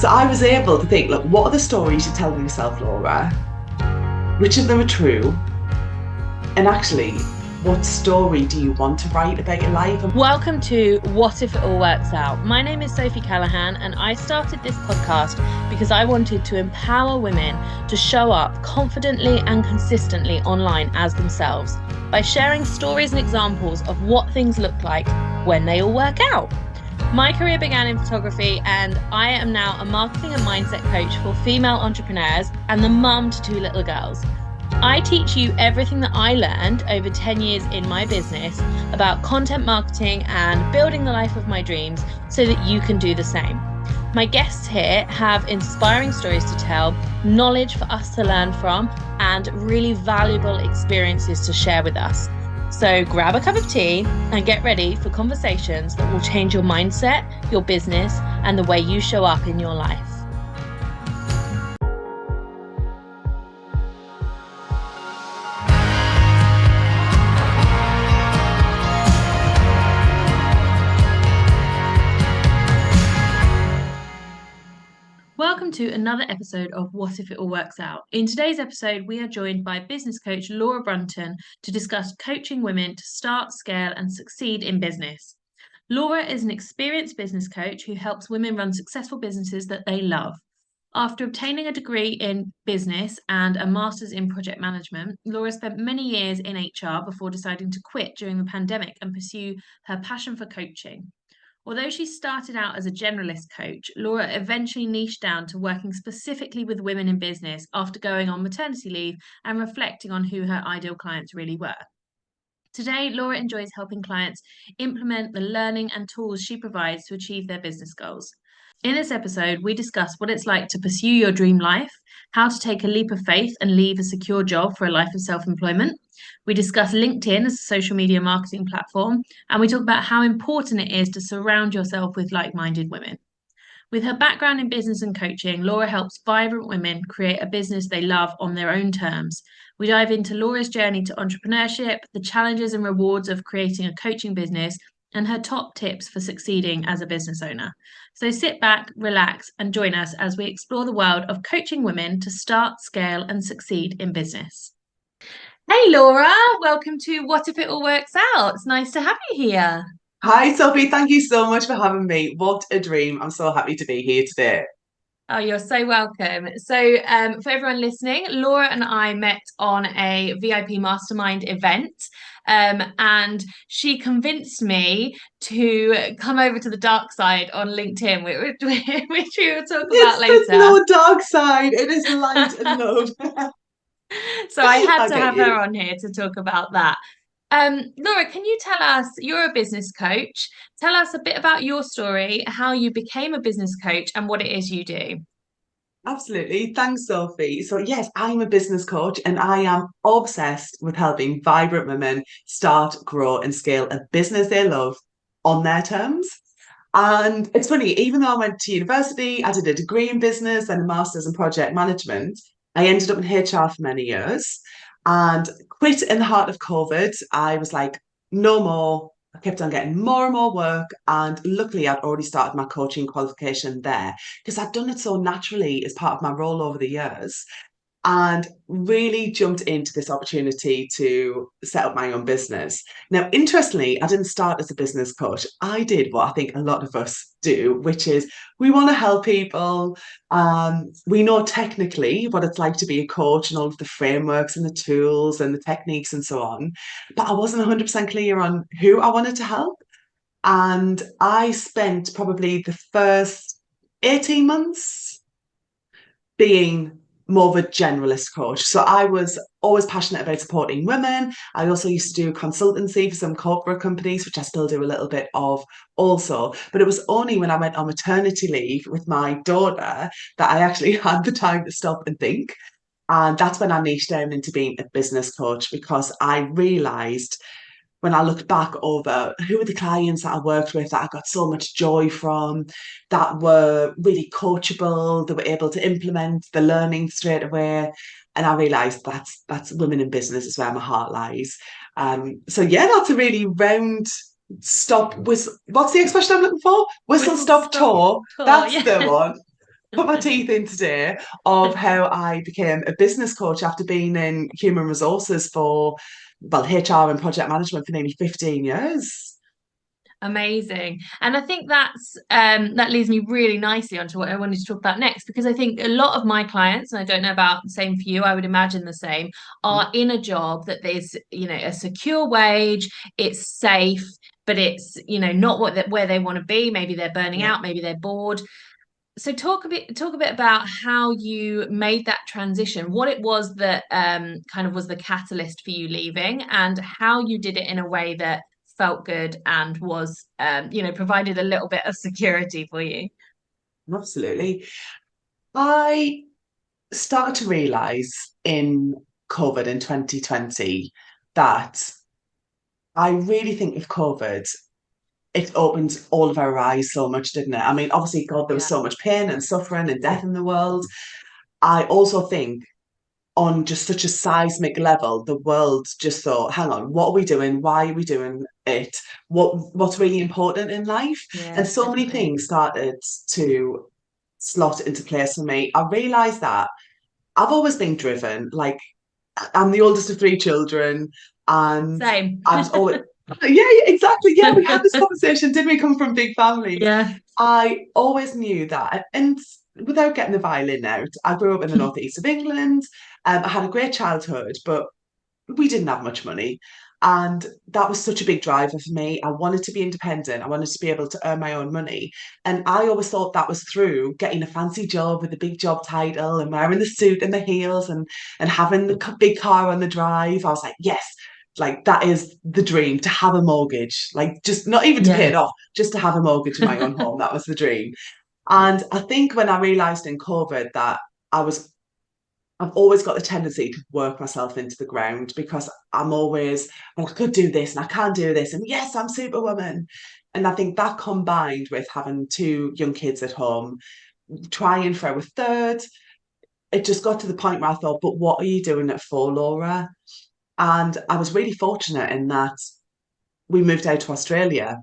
So I was able to think, look, what are the stories you're telling yourself, Laura? Which of them are true? And actually, what story do you want to write about your life? Welcome to What If It All Works Out? My name is Sophie Callahan, and I started this podcast because I wanted to empower women to show up confidently and consistently online as themselves by sharing stories and examples of what things look like when they all work out. My career began in photography, and I am now a marketing and mindset coach for female entrepreneurs and the mum to two little girls. I teach you everything that I learned over 10 years in my business about content marketing and building the life of my dreams so that you can do the same. My guests here have inspiring stories to tell, knowledge for us to learn from, and really valuable experiences to share with us. So grab a cup of tea and get ready for conversations that will change your mindset, your business, and the way you show up in your life. Welcome to another episode of What If It All Works Out. In today's episode, we are joined by business coach Laura Brunton to discuss coaching women to start, scale, and succeed in business. Laura is an experienced business coach who helps women run successful businesses that they love. After obtaining a degree in business and a master's in project management, Laura spent many years in HR before deciding to quit during the pandemic and pursue her passion for coaching. Although she started out as a generalist coach, Laura eventually niched down to working specifically with women in business after going on maternity leave and reflecting on who her ideal clients really were. Today, Laura enjoys helping clients implement the learning and tools she provides to achieve their business goals. In this episode, we discuss what it's like to pursue your dream life, how to take a leap of faith and leave a secure job for a life of self-employment. We discuss LinkedIn as a social media marketing platform, and we talk about how important it is to surround yourself with like-minded women. With her background in business and coaching, Laura helps vibrant women create a business they love on their own terms. We dive into Laura's journey to entrepreneurship, the challenges and rewards of creating a coaching business, and her top tips for succeeding as a business owner. So sit back, relax, and join us as we explore the world of coaching women to start, scale, and succeed in business. Hey, Laura, welcome to What If It All Works Out? It's nice to have you here. Hi, Sophie. Thank you so much for having me. What a dream. I'm so happy to be here today. Oh, you're so welcome. So, for everyone listening, Laura and I met on a VIP mastermind event, and she convinced me to come over to the dark side on LinkedIn, which we will talk about There's later. no dark side. It is light and love. So I had I to get have her you. on here to talk about that. Laura, can you tell us, you're a business coach, tell us a bit about your story, how you became a business coach, and what it is you do. Absolutely. Thanks, Sophie. So, yes, I'm a business coach and I am obsessed with helping vibrant women start, grow, and scale a business they love on their terms. And it's funny, even though I went to university, I did a degree in business and a master's in project management. I ended up in HR for many years and quit in the heart of COVID. I was like, no more. I kept on getting more and more work. And luckily, I'd already started my coaching qualification there because I'd done it so naturally as part of my role over the years and really jumped into this opportunity to set up my own business. Now, interestingly, I didn't start as a business coach. I did what I think a lot of us do, which is we want to help people. We know technically what it's like to be a coach and all of the frameworks and the tools and the techniques and so on. But I wasn't 100% clear on who I wanted to help. And I spent probably the first 18 months being more of a generalist coach. So I was always passionate about supporting women. I also used to do consultancy for some corporate companies, which I still do a little bit of also. But it was only when I went on maternity leave with my daughter that I actually had the time to stop and think. And that's when I niched down into being a business coach because I realized when I looked back over who were the clients that I worked with that I got so much joy from, that were really coachable, that were able to implement the learning straight away. And I realised that's women in business is where my heart lies. So yeah, that's a really round stop. What's the expression I'm looking for? Whistle stop tour. Tour, That's yeah. the one. put my teeth in today of how I became a business coach after being in human resources for, well, HR and project management for nearly 15 years. Amazing. And I think that leads me really nicely onto what I wanted to talk about next, because I think a lot of my clients, and I don't know about the same for you, I would imagine the same, are in a job that there's, a secure wage, it's safe, but it's, not where they want to be. Maybe they're burning Yeah. out, maybe they're bored. So talk a bit about how you made that transition, what it was that kind of was the catalyst for you leaving, and how you did it in a way that felt good and was provided a little bit of security for you. Absolutely. I started to realise in COVID in 2020 that I really think with COVID, it opened all of our eyes so much, didn't it? I mean, obviously, God, there was Yeah. so much pain and suffering and death in the world. I also think on just such a seismic level, the world just thought, hang on, what are we doing? Why are we doing it? What's really important in life? And Yeah, so many definitely. things started to slot into place for me. I realised that I've always been driven. Like I'm the oldest of three children, and Same. I was always yeah, yeah, exactly. Yeah, we had this conversation. Did we come from big families? Yeah. I always knew that. And without getting the violin out, I grew up in the northeast of England. I had a great childhood, but we didn't have much money. And that was such a big driver for me. I wanted to be independent. I wanted to be able to earn my own money. And I always thought that was through getting a fancy job with a big job title and wearing the suit and the heels and having the big car on the drive. I was like, yes, like that is the dream, to have a mortgage, like just not even to pay Yeah. it off, just to have a mortgage in my own home. That was the dream. And I think when I realized in COVID that I was I've always got the tendency to work myself into the ground because I'm always, well, I could do this and I can do this. And yes, I'm Superwoman. And I think that combined with having two young kids at home, trying for a third, it just got to the point where I thought, but what are you doing it for, Laura? And I was really fortunate in that we moved out to Australia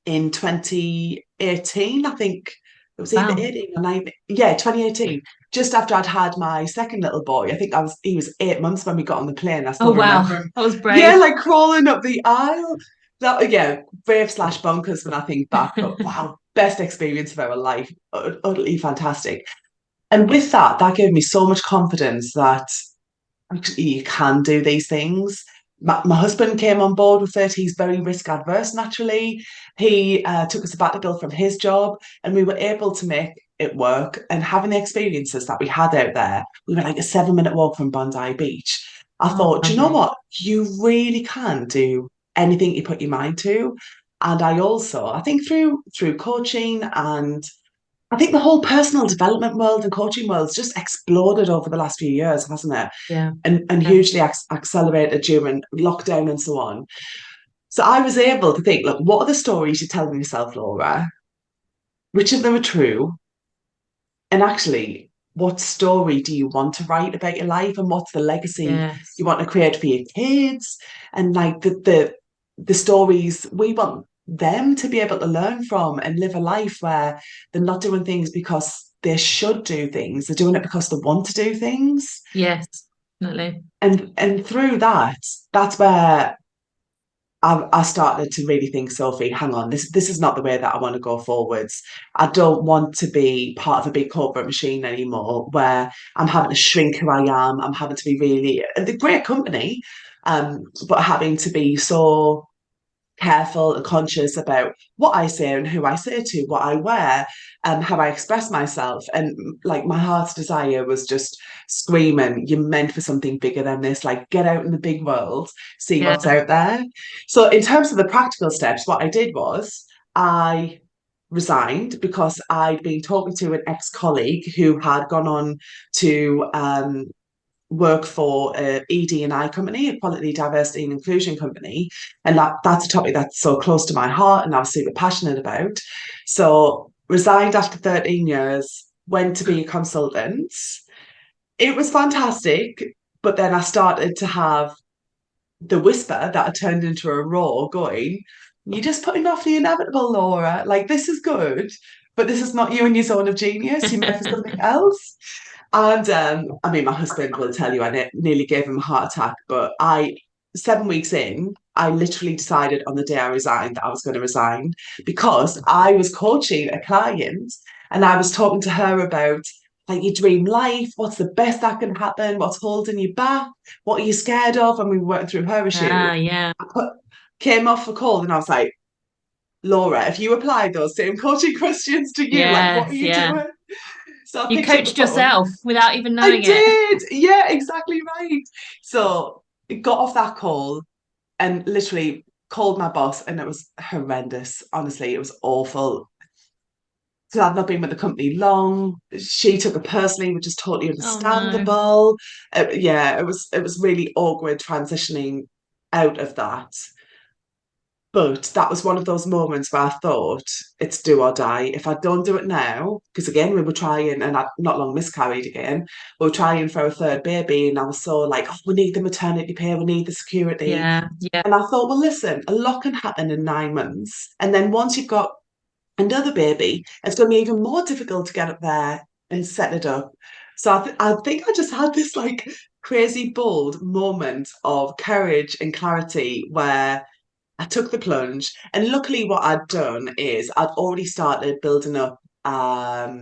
in 2018. I think it was either Wow. 18 or 19. Yeah, 2018. Just after I'd had my second little boy. I think he was 8 months when we got on the plane. I Oh still remember wow. him. That was Yeah, brave. like crawling up the aisle. That, yeah, brave slash bonkers when I think back. But wow, best experience of our life. Utterly fantastic. And with that, that gave me so much confidence that actually you can do these things. My husband came on board with it. He's very risk adverse naturally. He took a sabbatical from his job and we were able to make it work. And having the experiences that we had out there, we were like a 7 minute walk from Bondi Beach. I Oh, thought, do you know lovely. what? You really can do anything you put your mind to. And I think through coaching, and I think the whole personal development world and coaching world's just exploded over the last few years, hasn't it? Yeah. And Yeah. hugely accelerated during lockdown and so on. So I was able to think, look, what are the stories you're telling yourself, Laura? Which of them are true? And actually, what story do you want to write about your life? And what's the legacy you Yes. want to create for your kids? And like the stories we want them to be able to learn from and live a life where they're not doing things because they should do things. They're doing it because they want to do things. Yes. Definitely. And through that, that's where I started to really think, Sophie, hang on, this is not the way that I want to go forwards. I don't want to be part of a big corporate machine anymore where I'm having to shrink who I am. I'm having to be really the great company, but having to be so careful and conscious about what I say and who I say to, what I wear, and how I express myself. And like my heart's desire was just screaming, you're meant for something bigger than this. Like get out in the big world, see what's Yeah. out there. So in terms of the practical steps, what I did was I resigned because I'd been talking to an ex-colleague who had gone on to work for a ED&I company, a quality, diversity and inclusion company. And that's a topic that's so close to my heart and I was super passionate about. So resigned after 13 years, went to be a consultant. It was fantastic. But then I started to have the whisper that had turned into a roar going, you're just putting off the inevitable, Laura. Like, this is good, but this is not you in your zone of genius. You're meant for something else. And I mean, my husband will tell you, I nearly gave him a heart attack, but 7 weeks in, I literally decided on the day I resigned that I was going to resign because I was coaching a client and I was talking to her about like your dream life, what's the best that can happen, what's holding you back, what are you scared of, and we were working through her issue. Ah, yeah. Came off the call and I was like, Laura, if you applied those same coaching questions to you, like what are Yes, you yeah. doing? So I You picked up the coached phone. yourself without even I knowing it. did. Yeah, exactly right. So it got off that call and literally called my boss, and it was horrendous. Honestly, it was awful. So I've not been with the company long. She took it personally, which is totally Oh no. understandable. Yeah, it was really awkward transitioning out of that. But that was one of those moments where I thought it's do or die. If I don't do it now, because again, we were trying and I not long miscarried again, we were trying for a third baby, and I was so like, oh, we need the maternity pay, we need the security. Yeah, yeah, And I thought, well, listen, a lot can happen in 9 months. And then once you've got another baby, it's going to be even more difficult to get up there and set it up. So I think I just had this like crazy bold moment of courage and clarity where I took the plunge, and luckily, what I'd done is I'd already started building up. I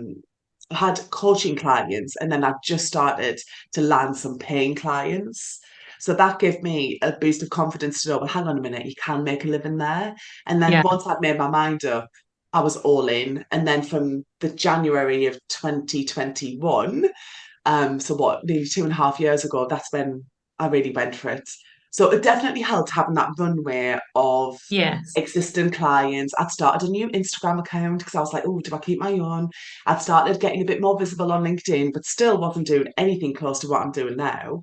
had coaching clients, and then I just started to land some paying clients. So that gave me a boost of confidence to know, well, hang on a minute, you can make a living there. And then yeah, once I'd made my mind up, I was all in. And then from the January of 2021, so what, nearly 2.5 years ago, that's when I really went for it. So it definitely helped having that runway of yes. existing clients. I'd started a new Instagram account because I was like, oh, do I keep my own? I'd started getting a bit more visible on LinkedIn, but still wasn't doing anything close to what I'm doing now.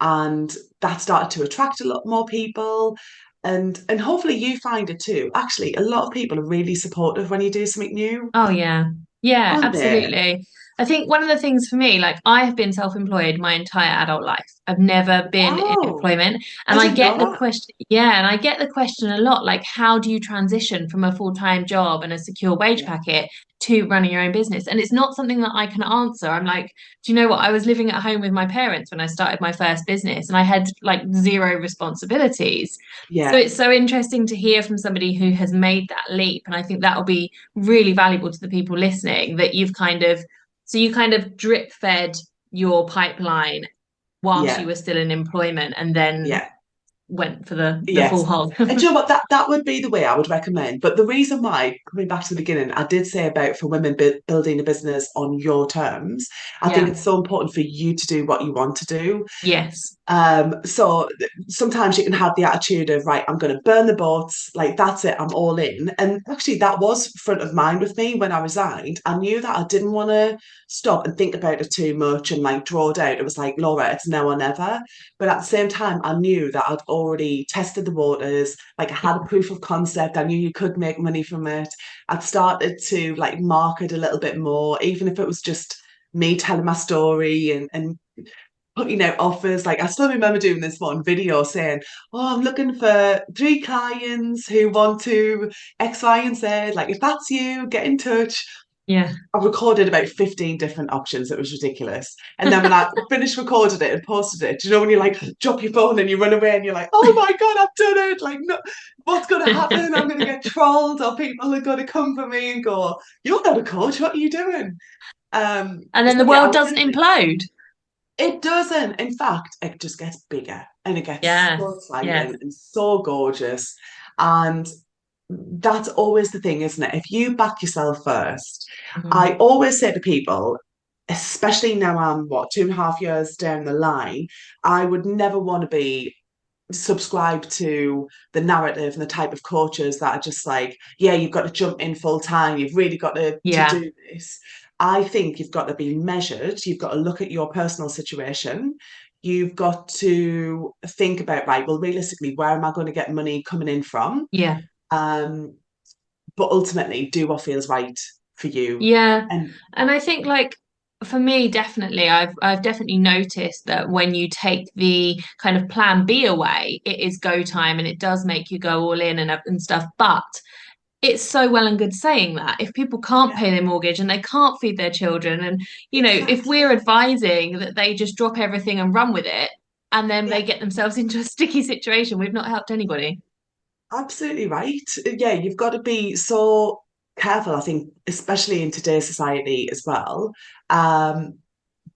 And that started to attract a lot more people. And hopefully you find it too. Actually, a lot of people are really supportive when you do something new, Oh yeah. Yeah, aren't they? absolutely. I think one of the things for me, like I have been self-employed my entire adult life. I've never been in Wow. employment. I And I didn't get know the that. question, yeah, and I get the question a lot, like how do you transition from a full-time job and a secure wage Yeah. packet to running your own business? And it's not something that I can answer. I'm like, do you know what? I was living at home with my parents when I started my first business and I had like zero responsibilities. So Yeah. it's so interesting to hear from somebody who has made that leap. And I think that will be really valuable to the people listening that you kind of drip fed your pipeline whilst you Yeah. were still in employment and then Yeah. went for the full Yes. hog. And do you know what? That would be the way I would recommend. But the reason why, coming back to the beginning, I did say about for women building a business on your terms, I think Yeah. it's so important for you to do what you want to do. Yes. So sometimes you can have the attitude of, right, I'm going to burn the boats, like that's it, I'm all in. And actually, that was front of mind with me when I resigned. I knew that I didn't want to stop and think about it too much and like draw it out. It was like, Laura, it's now or never. But at the same time, I knew that I'd already tested the waters, like I had a proof of concept. I knew you could make money from it. I'd started to like market a little bit more, even if it was just me telling my story and putting out offers. Like I still remember doing this one video saying, "Oh, I'm looking for 3 clients who want to X, Y, and Z. Like if that's you, get in touch." Yeah. I recorded about 15 different options. It was ridiculous. And then when I finished recording it and posted it, do you know when you like drop your phone and you run away and you're like, oh my God, I've done it. Like, no, what's going to happen? I'm going to get trolled, or people are going to come for me and go, you're not a coach. What are you doing? And then the So yeah, I world would doesn't definitely. implode. It doesn't. In fact, it just gets bigger and it gets Yes. so exciting Yes. and so gorgeous. And that's always the thing, isn't it? If you back yourself first, I Mhm. always say to people, especially now I'm 2.5 years down the line, I would never want to be subscribed to the narrative and the type of coaches that are just like, yeah, you've got to jump in full time, you've really got to Yeah. do this. I think you've got to be measured, you've got to look at your personal situation, you've got to think about, right, well, realistically, where am I going to get money coming in from? Yeah. Um, but ultimately, do what feels right for you. Yeah. And And I think like for me, definitely, I've definitely noticed that when you take the kind of plan B away, it is go time and it does make you go all in and stuff. But it's so well and good saying that. If people can't Yeah, pay their mortgage and they can't feed their children, and if we're exactly. advising that they just drop everything and run with it, and then they Yeah, get themselves into a sticky situation, we've not helped anybody. absolutely right. Yeah, you've got to be so careful, I think, especially in today's society as well. Um,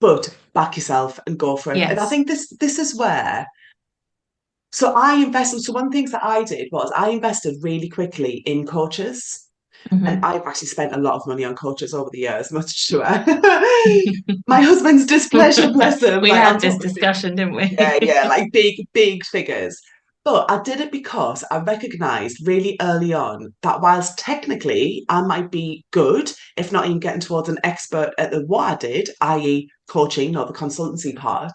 but back yourself and go for it. And I Yes. think this is where. So I invested. So one of the things that I did was I invested really quickly in coaches. And Hmm. I've actually spent a lot of money on coaches over the years, much to my husband's displeasure, bless him. We Like I'm had this talking big, discussion, didn't yeah, we? yeah, like big figures. But I did it because I recognized really early on that whilst technically I might be good, if not even getting towards an expert at what I did, i.e., coaching, not the consultancy part,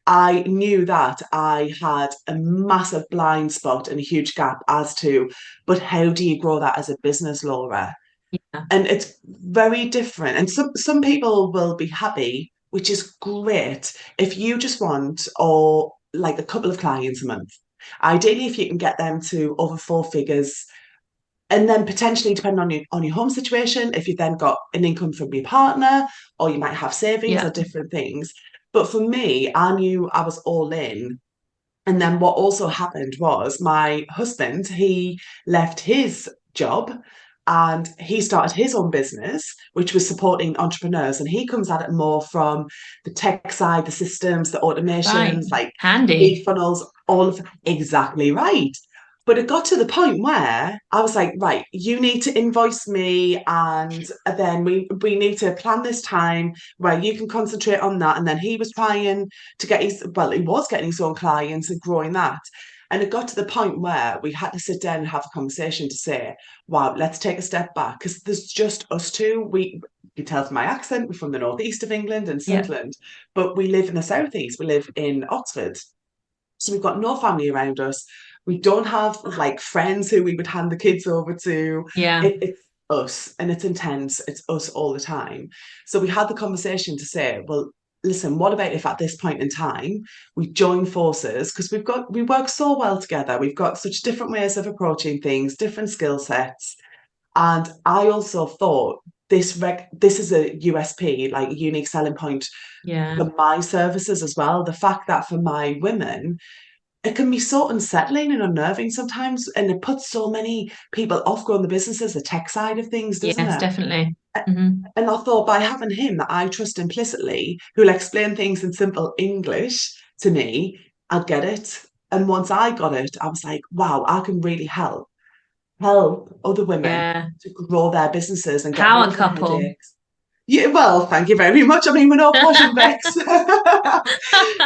I knew that I had a massive blind spot and a huge gap as to, but how do you grow that as a business, Laura? Yeah. And it's very different. And some people will be happy, which is great, if you just want or like a couple of clients a month. Ideally, if you can get them to over four figures, and then potentially depending on your home situation, if you've then got an income from your partner, or you might have savings or Yeah. different things. But for me, I knew I was all in. And then what also happened was my husband, he left his job and he started his own business, which was supporting entrepreneurs. And he comes at it more from the tech side, the systems, the Right. automations, like Handy. lead funnels, all of exactly right. But it got to the point where I was like, right, you need to invoice me, and then we need to plan this time where you can concentrate on that. And then he was trying to get his, well, he was getting his own clients and growing that. And it got to the point where we had to sit down and have a conversation to say, wow, let's take a step back because there's just us two. You tell from my accent, we're from the northeast of England and Yeah. Sunderland, but we live in the southeast. We live in Oxford. So we've got no family around us. We don't have like friends who we would hand the kids over to. Yeah. It's us and it's intense. It's us all the time. So we had the conversation to say, well, listen, what about if at this point in time we join forces? Because we work so well together. We've got such different ways of approaching things, different skill sets. And I also thought this is a USP, like a unique selling point Yeah. for my services as well. The fact that for my women, it can be so unsettling and unnerving sometimes, and it puts so many people off growing the businesses, the tech side of things, doesn't Yes, it? definitely. Hmm. And I thought by having him that I trust implicitly, who'll explain things in simple English to me, I'll get it. And once I got it, I was like, wow, I can really help other women Yeah. to grow their businesses and get rid Power of the couple. headaches. Yeah, well, thank you very much. I mean, we're not posh and vex.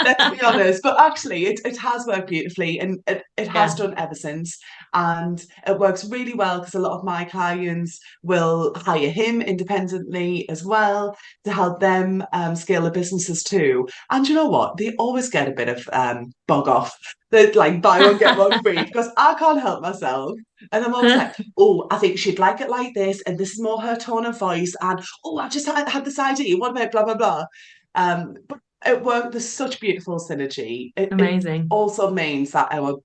Let's be honest. But actually, it has worked beautifully and it has Yeah. done ever since. And it works really well because a lot of my clients will hire him independently as well to help them scale their businesses too. And you know what? They always get a bit of bug off. They like buy one, get one free because I can't help myself. And I'm always like, oh, I think she'd like it like this, and this is more her tone of voice. And oh, I just had this idea. What about blah blah blah? But it worked. There's such beautiful synergy. It Amazing. also means that our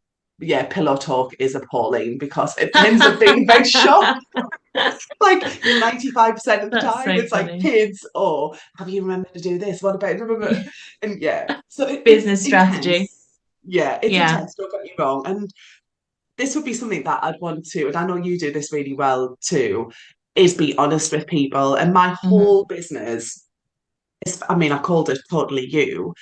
pillow talk is appalling because it ends up being very short. Like 95% of the That's time, so it's like funny. kids. Or have you remembered to do this? What about remember? And yeah, so it's Business strategy. intense. Yeah, it's Yeah. intense. Don't get me wrong. And this would be something that I'd want to, and I know you do this really well too, is be honest with people. And my Hmm. whole business is, I mean, I called it Totally You,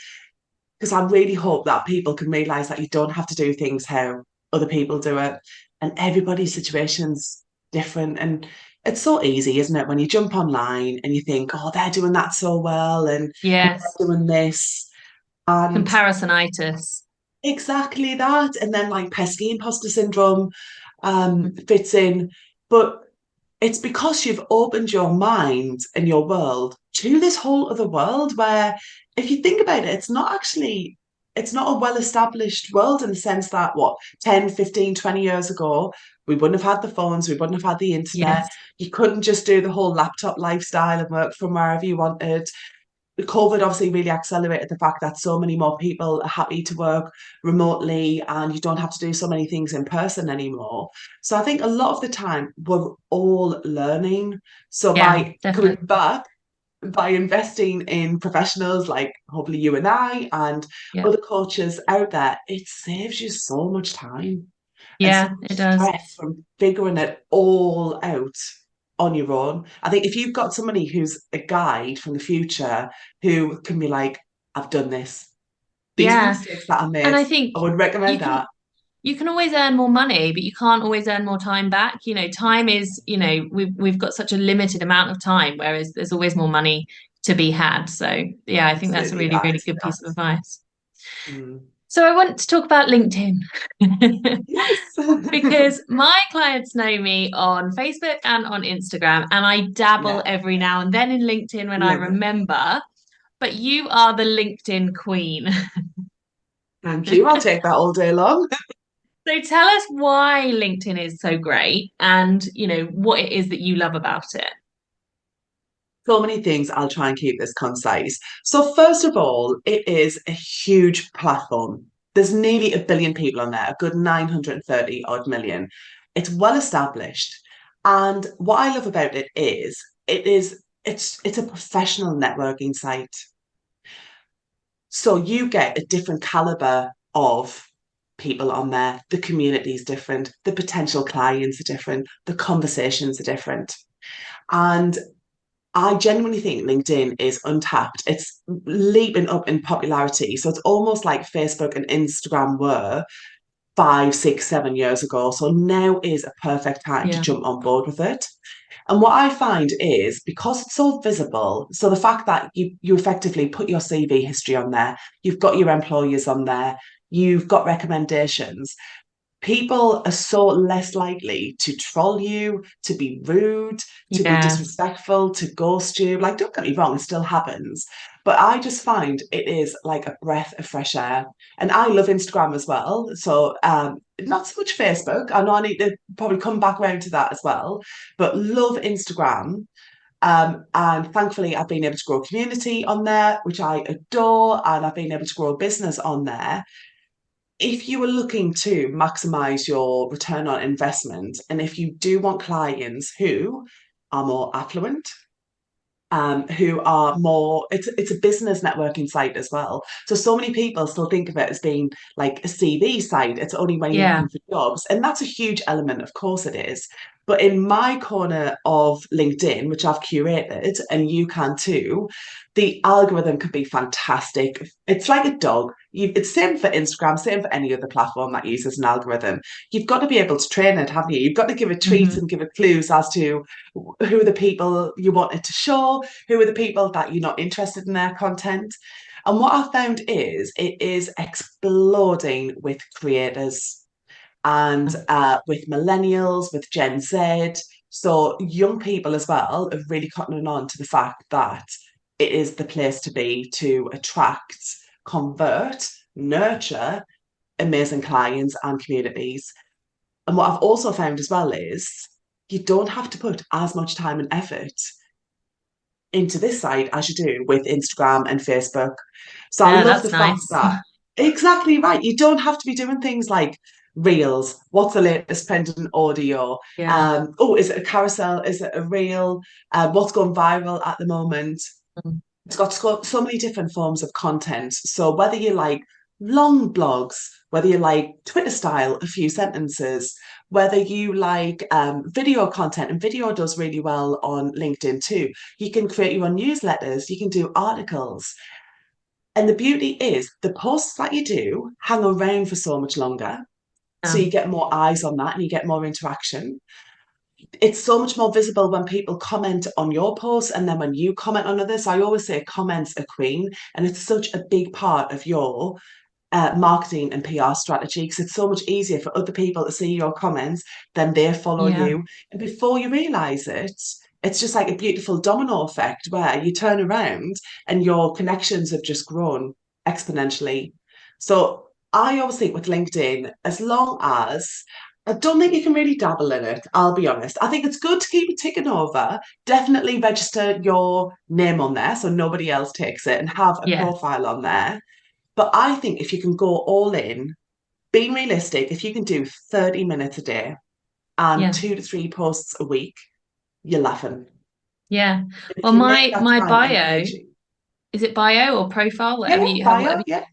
because I really hope that people can realize that you don't have to do things how other people do it. And everybody's situation's different. And it's so easy, isn't it? When you jump online and you think, oh, they're doing that so well and Yes. they're doing this. And Comparisonitis. exactly that. And then like pesky imposter syndrome fits in. But it's because you've opened your mind and your world to this whole other world where, if you think about it, it's not a well-established world in the sense that, what, 10, 15, 20 years ago, we wouldn't have had the phones, we wouldn't have had the internet. Yes. You couldn't just do the whole laptop lifestyle and work from wherever you wanted. COVID obviously really accelerated the fact that so many more people are happy to work remotely and you don't have to do so many things in person anymore. So I think a lot of the time we're all learning. So Yeah, by coming definitely. back, by investing in professionals like hopefully you and I and Yeah. other coaches out there, it saves you so much time and so Yeah, much it does. stress from figuring it all out on your own. I think if you've got somebody who's a guide from the future who can be like, I've done this, these are the Yeah. mistakes that I And made, I think I would you recommend can that. you can always earn more money, but you can't always earn more time back. Time is, we've got such a limited amount of time, whereas there's always more money to be had. So yeah, I think that's a Absolutely really, right. really good That. piece of advice. Mm. So I want to talk about LinkedIn. Yes. Because my clients know me on Facebook and on Instagram, and I dabble Yeah, every now and then in LinkedIn when I love it. remember. But you are the LinkedIn queen. Thank you. I'll take that all day long. So tell us why LinkedIn is so great and, what it is that you love about it. So many things. I'll try and keep this concise. So, first of all, it is a huge platform. There's nearly a billion people on there, a good 930 odd million. It's well established. And what I love about it's a professional networking site. So you get a different caliber of people on there. The community is different, the potential clients are different, the conversations are different. And I genuinely think LinkedIn is untapped. It's leaping up in popularity. So it's almost like Facebook and Instagram were 5, 6, 7 years ago. So now is a perfect time to Yeah. jump on board with it. And what I find is because it's so visible, so the fact that you effectively put your CV history on there, you've got your employers on there, you've got recommendations, people are so less likely to troll you, to be rude, to be Yeah. disrespectful, to ghost you. Like, don't get me wrong, it still happens. But I just find it is like a breath of fresh air. And I love Instagram as well. So not so much Facebook. I know I need to probably come back around to that as well. But love Instagram. And thankfully, I've been able to grow a community on there, which I adore. And I've been able to grow a business on there if you are looking to maximize your return on investment, and if you do want clients who are more affluent, who are more, it's a business networking site as well. So many people still think of it as being like a CV site. It's only when you're Yeah. looking for jobs. And that's a huge element, of course it is. But in my corner of LinkedIn, which I've curated, and you can too, the algorithm could be fantastic. It's like a dog. It's same for Instagram, same for any other platform that uses an algorithm. You've got to be able to train it, haven't you? You've got to give it treats Hmm. and give it clues as to who are the people you want it to show, who are the people that you're not interested in their content. And what I found is it is exploding with creators and with millennials, with Gen Z. So young people as well are really cottoning on to the fact that it is the place to be to attract, convert, nurture amazing clients and communities. And what I've also found as well is you don't have to put as much time and effort into this site as you do with Instagram and Facebook. So I Yeah, love the that's fact nice. that exactly right. You don't have to be doing things like reels. What's the latest pendant audio? Yeah. Oh, is it a carousel? Is it a reel? What's going viral at the moment? Mm. It's got so many different forms of content. So whether you like long blogs, whether you like Twitter style, a few sentences, whether you like video content, and video does really well on LinkedIn too. You can create your own newsletters, you can do articles. And the beauty is the posts that you do hang around for so much longer. So Yeah. you get more eyes on that and you get more interaction. It's so much more visible when people comment on your posts and then when you comment on others. I always say comments are queen, and it's such a big part of your marketing and PR strategy because it's so much easier for other people to see your comments than they follow Yeah. you. And before you realize it, it's just like a beautiful domino effect where you turn around and your connections have just grown exponentially. So I always think with LinkedIn, as long as I don't think you can really dabble in it, I'll be honest. I think it's good to keep it ticking over. Definitely register your name on there so nobody else takes it and have a Yeah, profile on there. But I think if you can go all in, being realistic, if you can do 30 minutes a day and yeah, 2 to 3 posts a week, you're laughing. yeah. If Well, you make that my time bio, engaging. is it bio or profile, Yeah, whatever yeah, you have, whatever bio, yeah,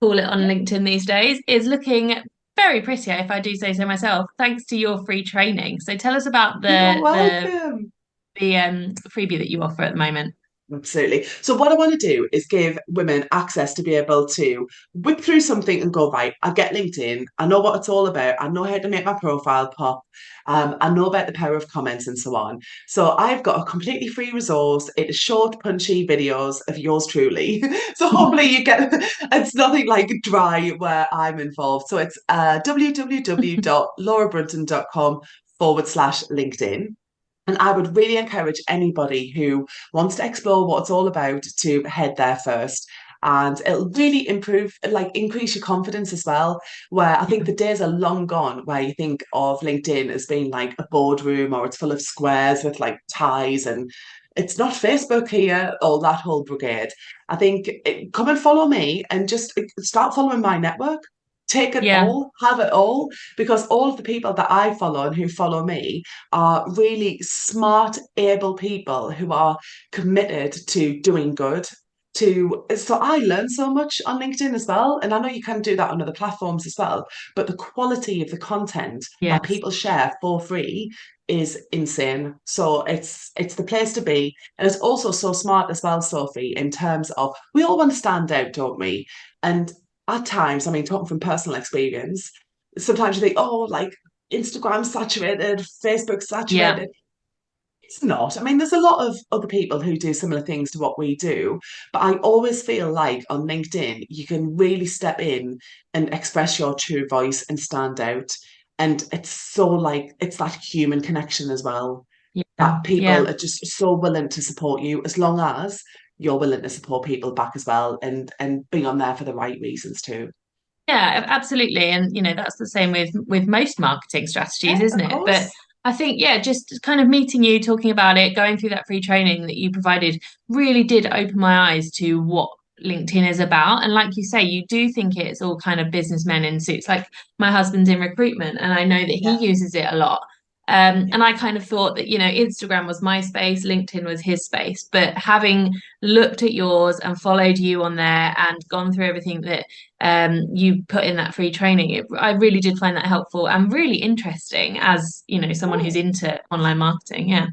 call it on yeah. LinkedIn these days, is looking very pretty, if I do say so myself, thanks to your free training. So tell us about You're welcome. the freebie that you offer at the moment. Absolutely. So what I want to do is give women access to be able to whip through something and go, right, I get LinkedIn. I know what it's all about. I know how to make my profile pop. I know about the power of comments and so on. So I've got a completely free resource. It is short, punchy videos of yours truly. So hopefully you get, it's nothing like dry where I'm involved. So it's www.laurabrunton.com/LinkedIn. And I would really encourage anybody who wants to explore what it's all about to head there first. And it'll really improve, like increase your confidence as well. Where I think Yeah, the days are long gone where you think of LinkedIn as being like a boardroom or it's full of squares with like ties and it's not Facebook here or that whole brigade. I think come and follow me and just start following my network. Take it yeah, all, have it all, because all of the people that I follow and who follow me are really smart, able people who are committed to doing good. So I learn so much on LinkedIn as well, and I know you can do that on other platforms as well. But the quality of the content that yes, people share for free is insane. So it's the place to be, and it's also so smart as well, Sophie. In terms of we all want to stand out, don't we? And at times, I mean, talking from personal experience, sometimes you think, oh, like Instagram saturated, Facebook yeah, saturated. It's not. I mean, there's a lot of other people who do similar things to what we do, but I always feel like on LinkedIn, you can really step in and express your true voice and stand out. And it's so like, it's that human connection as well, yeah, that people yeah. are just so willing to support you as long as you're willing to support people back as well and be on there for the right reasons too. Yeah, absolutely. And that's the same with most marketing strategies, Yeah, isn't of it? But course. I think, yeah, just kind of meeting you, talking about it, going through that free training that you provided really did open my eyes to what LinkedIn is about. And like you say, you do think it's all kind of businessmen in suits. Like my husband's in recruitment, and I know that he Yeah, uses it a lot. yeah. And I kind of thought that, Instagram was my space, LinkedIn was his space. But having looked at yours and followed you on there and gone through everything that you put in that free training. I really did find that helpful and really interesting as, someone who's Oh, into online marketing. Yeah.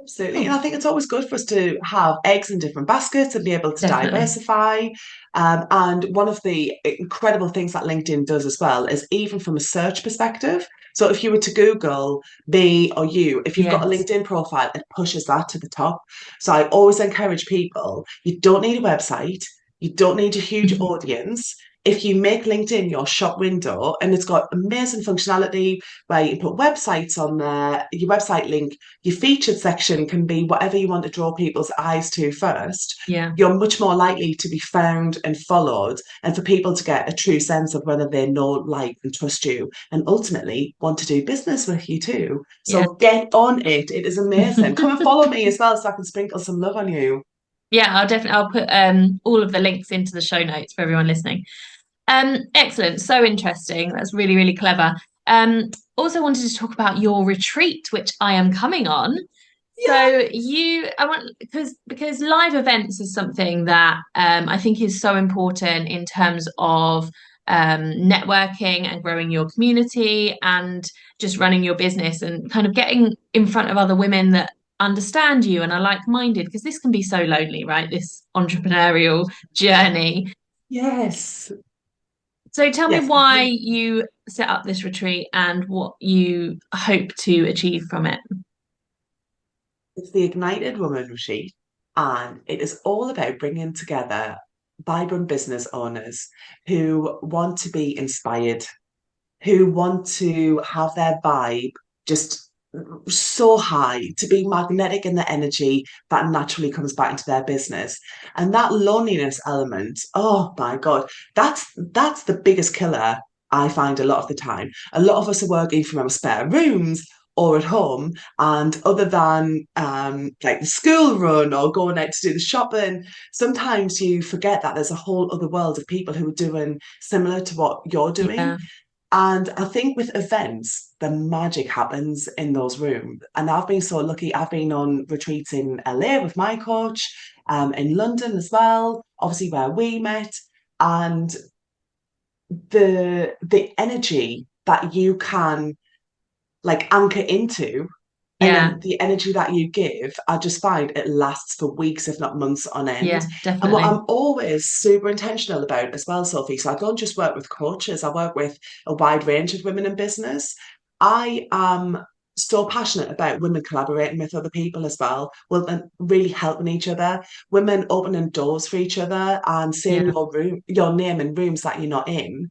absolutely. And Oh, I think it's always good for us to have eggs in different baskets and be able to definitely. diversify. And one of the incredible things that LinkedIn does as well is even from a search perspective. So if you were to Google me or you, if you've got a Yes. LinkedIn profile, it pushes that to the top. So I always encourage people, you don't need a website, you don't need a huge audience. If you make LinkedIn your shop window and it's got amazing functionality where you can put websites on there, your website link, your featured section can be whatever you want to draw people's eyes to first. Yeah. You're much more likely to be found and followed, and for people to get a true sense of whether they know, like, and trust you, and ultimately want to do business with you too. Yeah. So get on it. It is amazing. Come and follow me as well so I can sprinkle some love on you. Yeah, I'll put all of the links into the show notes for everyone listening. Excellent. So interesting. That's really, really clever. Also wanted to talk about your retreat, which I am coming on. Yeah. So I want because live events is something that I think is so important in terms of networking and growing your community and just running your business and kind of getting in front of other women that understand you and are like-minded because this can be so lonely, right? This entrepreneurial journey. Yes. So tell me Yes. why you set up this retreat and what you hope to achieve from it. It's the Ignited Woman Retreat, and it is all about bringing together vibrant business owners who want to be inspired, who want to have their vibe just so high, to be magnetic in the energy that naturally comes back into their business. And that loneliness element, oh my God, that's the biggest killer I find a lot of the time. A lot of us are working from our spare rooms or at home, and other than like the school run or going out to do the shopping, sometimes you forget that there's a whole other world of people who are doing similar to what you're doing. Yeah. And I think with events, the magic happens in those rooms. And I've been so lucky. I've been on retreats in LA with my coach, in London as well, obviously where we met. And the energy that you can like anchor into, and Yeah. then the energy that you give, I just find it lasts for weeks, if not months on end. Yeah, And what definitely. I'm always super intentional about as well, Sophie, so I don't just work with coaches, I work with a wide range of women in business. I am so passionate about women collaborating with other people as well, women really helping each other, women opening doors for each other and saying Yeah. your name in rooms that you're not in.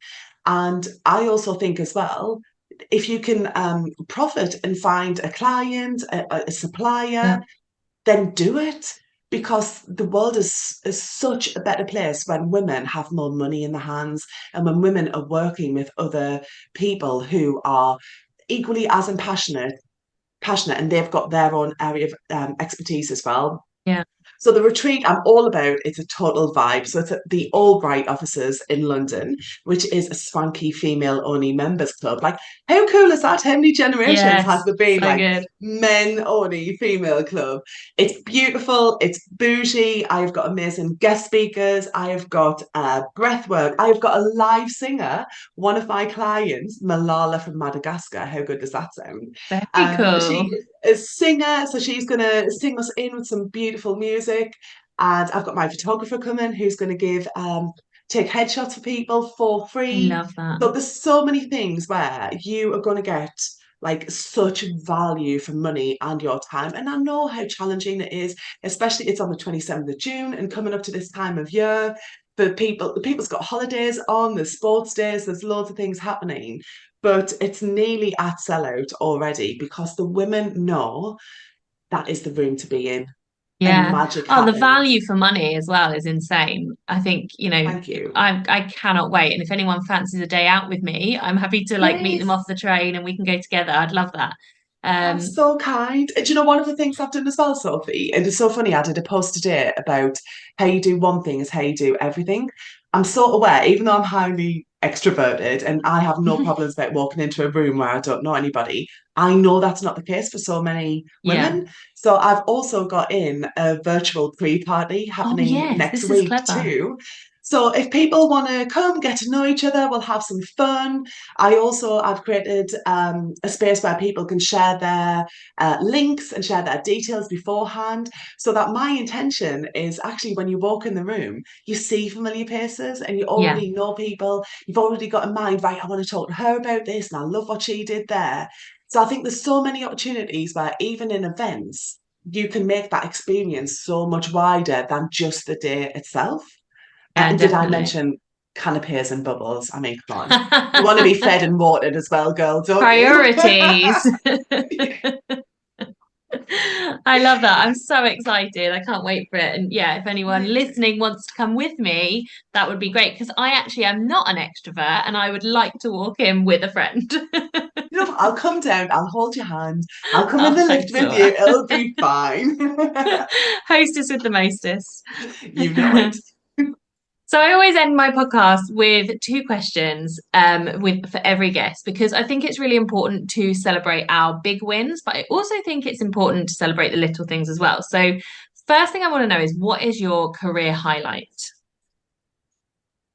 And I also think as well, if you can profit and find a client, a Yeah. supplier, then do it, because the world is such a better place when women have more money in their hands, and when women are working with other people who are equally as passionate, and they've got their own area of expertise as well. Yeah. So the retreat I'm all about, it's a total vibe. So it's at the Albright offices in London, which is a swanky female only members club. Like, how cool is that? How many generations has Yes. there been? So Like, good. men only female club. It's beautiful. It's bougie. I've got amazing guest speakers. I've got breath work. I've got a live singer. One of my clients, Malala from Madagascar. How good does that sound? Very cool. She is a singer, so she's going to sing us in with some beautiful music. And I've got my photographer coming who's going to give take headshots for people for I free. love that. So there's so many things where you are going to get like such value for money and your time. And I know how challenging it is, especially it's on the 27th of June and coming up to this time of year. The people's got holidays on, there's sports days, there's loads of things happening. But it's nearly at sellout already because the women know that is the room to be in, and Yeah. magic Oh, the value happens. for money as well is insane. I think, Thank you. I cannot wait. And if anyone fancies a day out with me, I'm happy to like meet them Yes. off the train and we can go together. I'd love that. That's Um, so kind. And do you know one of the things I've done as well, Sophie? And it's so funny, I did a post today about how you do one thing is how you do everything. I'm so aware, even though I'm highly extroverted and I have no problems about walking into a room where I don't know anybody, I know that's not the case for so many yeah. women. So I've also got in a virtual pre-party Oh happening yes, next this is week clever. too. So if people want to come get to know each other, we'll have some fun. I've created a space where people can share their links and share their details beforehand, so that my intention is actually when you walk in the room, you see familiar faces and you Yeah. already know people. You've already got in mind, right? I want to talk to her about this, and I love what she did there. So I think there's so many opportunities where even in events, you can make that experience so much wider than just the day itself. Yeah, And did I definitely. mention canapes and bubbles? I mean, come on. You want to be fed and watered as well, girl, don't you? Priorities. I love that. I'm so excited. I can't wait for it. And yeah, if anyone Me too. listening wants to come with me, that would be great because I actually am not an extrovert and I would like to walk in with a friend. You know, I'll come down, I'll hold your hand, I'll come in Oh, the lift thanks, with Laura. you, it'll be fine. Hostess with the mostest. You know it. So I always end my podcast with two questions with for every guest because I think it's really important to celebrate our big wins, but I also think it's important to celebrate the little things as well. So first thing I want to know is what is your career highlight?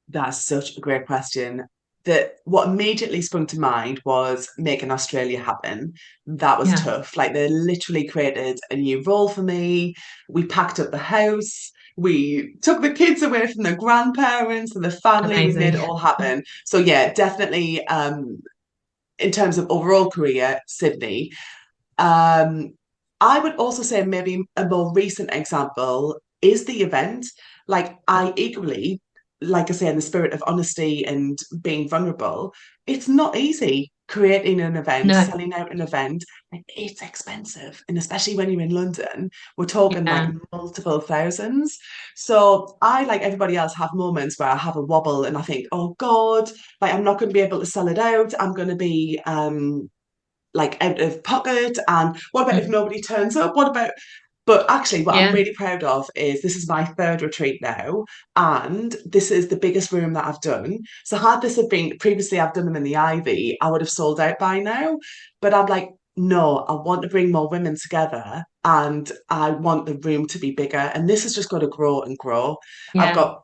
That's such a great question. What immediately sprung to mind was making Australia happen. That was Yeah, tough. Like they literally created a new role for me. We packed up the house. We took the kids away from the grandparents and the family. We made amazing. it all happen. So yeah, definitely in terms of overall career, Sydney. Um, I would also say maybe a more recent example is the event. Like I equally, like I say, in the spirit of honesty and being vulnerable, it's not easy. creating an event, No. selling out an event, like, it's expensive. And especially when you're in London, we're talking like Yeah. multiple thousands. So I, like everybody else, have moments where I have a wobble and I think, oh God, like I'm not going to be able to sell it out. I'm going to be like out of pocket. And what about if Mm. nobody turns up? What about but actually, what I'm Yeah. really proud of is this is my third retreat now, and this is the biggest room that I've done. So had this have been previously, I've done them in the Ivy, I would have sold out by now. But I'm like, no, I want to bring more women together, and I want the room to be bigger. And this has just got to grow and grow. I've Yeah. got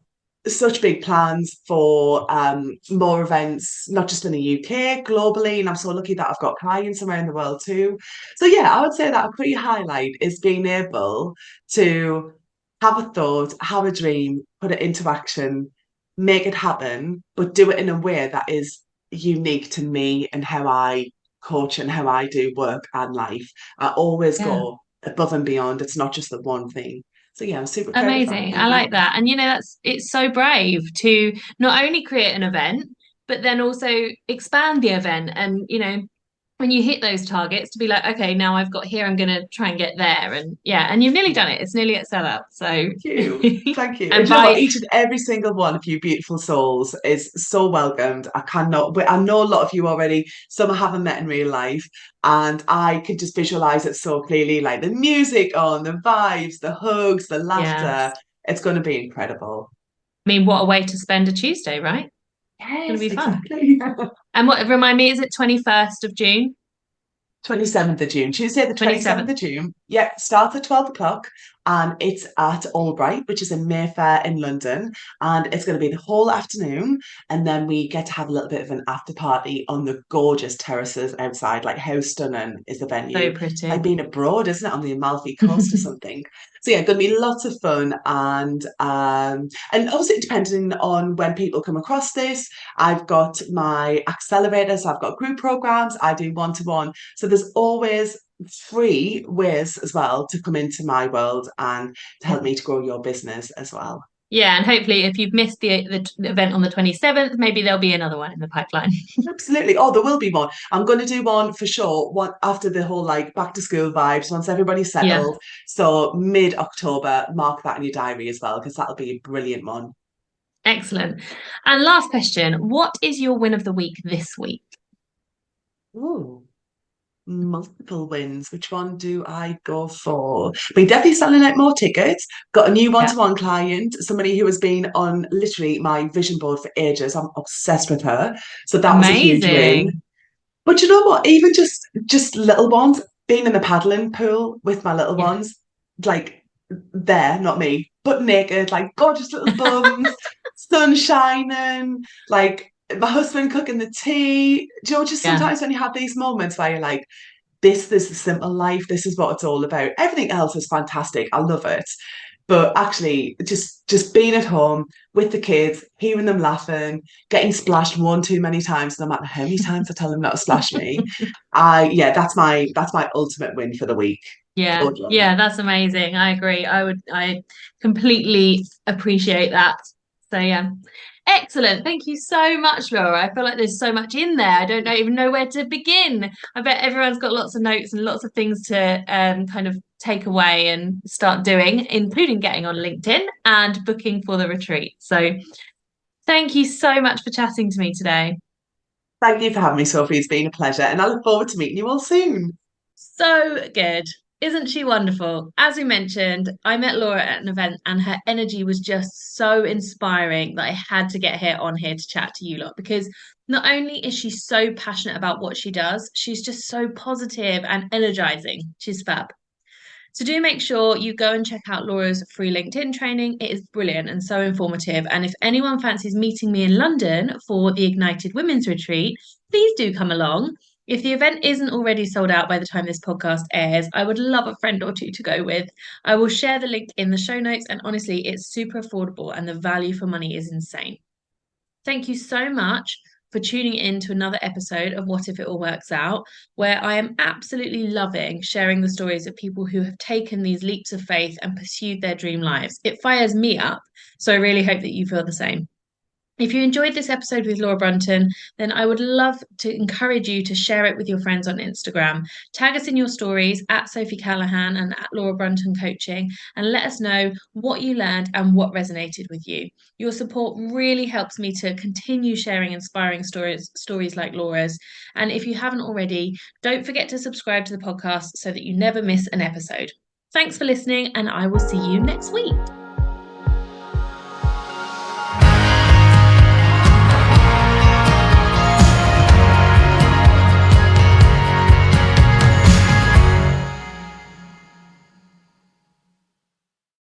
such big plans for more events, not just in the UK, globally. And I'm so lucky that I've got clients around the world too. So yeah, I would say that a key highlight is being able to have a thought, have a dream, put it into action, make it happen, but do it in a way that is unique to me and how I coach and how I do work and life. I always Yeah. go above and beyond. It's not just the one thing. So yeah, I'm super proud of that. Amazing. I Thank you. like that. And it's so brave to not only create an event, but then also expand the event. And when you hit those targets, to be like, okay, now I've got here, I'm gonna try and get there. And yeah, and you've nearly done it. It's nearly at sellout. So Thank you. Thank you. And and do you know what? by Each and every single one of you beautiful souls is so welcomed. I cannot, but I know a lot of you already. Some I haven't met in real life. And I can just visualize it so clearly, like the music on, the vibes, the hugs, the laughter. yes. It's going to be incredible. I mean, what a way to spend a Tuesday, right? It's gonna Yes, be fun. exactly. And what remind me, is it 21st of June? 27th of June, Tuesday, the 27th 27th. of June. Yeah, starts at 12 o'clock and it's at Albright, which is in Mayfair in London. And it's going to be the whole afternoon. And then we get to have a little bit of an after party on the gorgeous terraces outside. Like, how stunning is the venue? So It's like pretty. being abroad, isn't it, on the Amalfi Coast or something? So yeah, going to be lots of fun and obviously depending on when people come across this, I've got my accelerators, I've got group programs, I do one-to-one, so there's always free ways as well to come into my world and to help me to grow your business as well. Yeah, and hopefully, if you've missed the event on the 27th, maybe there'll be another one in the pipeline. Absolutely. Oh, there will be one. I'm going to do one for sure. One after the whole like back to school vibes, once everybody's Yeah, settled. So mid-October, mark that in your diary as well, because that'll be a brilliant one. excellent. And last question, what is your win of the week this week? Ooh. Multiple wins. Which one do I go for? We're definitely selling out more tickets. Got a new Yeah, one-to-one client, somebody who has been on literally my vision board for ages. I'm obsessed with her. So that was a huge win. amazing. But you know what? Even just little ones, being in the paddling pool with my little Yeah. ones, like there, not me, but naked, like gorgeous little bums, sun shining, like my husband cooking the tea. Do you know, just Yeah. sometimes when you have these moments where you're like, this is simple life, this is what it's all about. Everything else is fantastic. I love it. But actually, just being at home with the kids, hearing them laughing, getting splashed one too many times, no matter how many times I tell them not to splash me. Yeah, that's my ultimate win for the week. Yeah, So done. yeah, that's amazing. I agree. I completely appreciate that. So yeah. Excellent. Thank you so much, Laura. I feel like there's so much in there. I don't know even know where to begin. I bet everyone's got lots of notes and lots of things to kind of take away and start doing, including getting on LinkedIn and booking for the retreat. So thank you so much for chatting to me today. Thank you for having me, Sophie. It's been a pleasure, and I look forward to meeting you all soon. So good. Isn't she wonderful? As we mentioned, I met Laura at an event and her energy was just so inspiring that I had to get her on here to chat to you lot because not only is she so passionate about what she does, she's just so positive and energizing. She's fab. So do make sure you go and check out Laura's free LinkedIn training. It is brilliant and so informative. And if anyone fancies meeting me in London for the Ignited Women's Retreat, please do come along. If the event isn't already sold out by the time this podcast airs, I would love a friend or two to go with. I will share the link in the show notes. And honestly, it's super affordable and the value for money is insane. Thank you so much for tuning in to another episode of What If It All Works Out, where I am absolutely loving sharing the stories of people who have taken these leaps of faith and pursued their dream lives. It fires me up. So I really hope that you feel the same. If you enjoyed this episode with Laura Brunton, then I would love to encourage you to share it with your friends on Instagram. Tag us in your stories at Sophie Callahan and at Laura Brunton Coaching, and let us know what you learned and what resonated with you. Your support really helps me to continue sharing inspiring stories like Laura's. And if you haven't already, don't forget to subscribe to the podcast so that you never miss an episode. Thanks for listening, and I will see you next week.